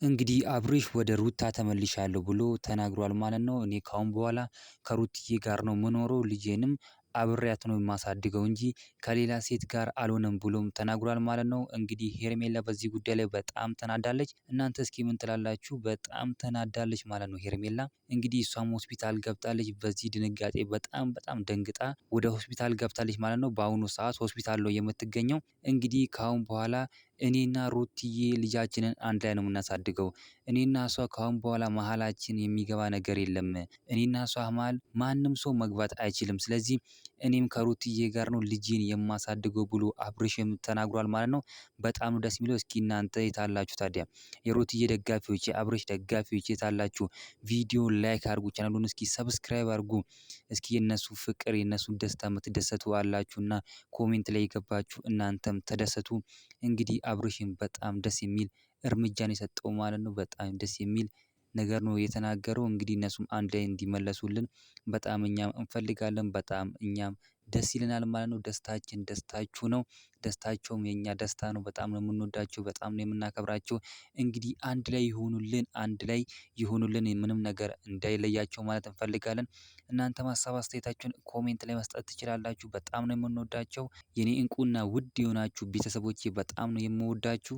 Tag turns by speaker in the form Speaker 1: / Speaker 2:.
Speaker 1: እንግዲህ አብርሽ ወደ ሩታ ተመልሻለሁ ብሎ ተናግሯል ማለት ነው። እኔ ካሁን በኋላ ከሩትዬ ጋር ነው የምኖረው ልጄንም አብሬያት ነው የማሳድገው እንጂ ከሌላ ሴት ጋር አልሆነም ብሎም ተናግሯል ማለት ነው። እንግዲህ ሄርሜላ በዚህ ጉዳይ ላይ በጣም ተናዳለች። እናንተ እስኪ ምን ትላላችሁ? በጣም ተናዳለች ማለት ነው ሄርሜላ። እንግዲህ እሷም ሆስፒታል ገብታለች። በዚህ ድንጋጤ በጣም ደንግጣ ወደ ሆስፒታል ገብታለች ማለት ነው። በአሁኑ ሰዓት ሆስፒታል ነው የምትገኘው። እንግዲህ ካሁን በኋላ እኔና ሩትዬ ልጃችንን አንድ ላይ ነው የምናሳድገው። እኔና እሷ ካሁን በኋላ መሃላችን የሚገባ ነገር የለም። እኔና እሷ መሃል ማንም ሰው መግባት አይችልም። ስለዚህ እኔም ከሩትዬ ጋር ነው ልጄን የማሳድገው ብሎ አብርሽም ተናግሯል ማለት ነው። በጣም ነው ደስ የሚለው። እስኪ እናንተ የት አላችሁ ታዲያ? የሩትዬ ደጋፊዎች፣ የአብርሽ ደጋፊዎች የት አላችሁ? ቪዲዮን ላይክ አድርጉ፣ ቻናሉን እስኪ ሰብስክራይብ አድርጉ። እስኪ የነሱ ፍቅር የነሱን ደስታ የምትደሰቱ አላችሁና ኮሜንት ላይ የገባችሁ እናንተም ተደሰቱ። እንግዲህ አብርሽም በጣም ደስ የሚል እርምጃን የሰጠው ማለት ነው። በጣም ደስ የሚል ነገር ነው የተናገረው። እንግዲህ እነሱም አንድ ላይ እንዲመለሱልን በጣም እኛም እንፈልጋለን። በጣም እኛም ደስ ይለናል ማለት ነው። ደስታችን ደስታችሁ ነው። ደስታቸውም የኛ ደስታ ነው። በጣም ነው የምንወዳቸው፣ በጣም ነው የምናከብራቸው። እንግዲህ አንድ ላይ ይሆኑልን፣ አንድ ላይ ይሆኑልን፣ ምንም ነገር እንዳይለያቸው ማለት እንፈልጋለን። እናንተም ሀሳብ አስተያየታችሁን ኮሜንት ላይ መስጠት ትችላላችሁ። በጣም ነው የምንወዳቸው። የኔ እንቁና ውድ የሆናችሁ ቤተሰቦቼ በጣም ነው የምወዳችሁ።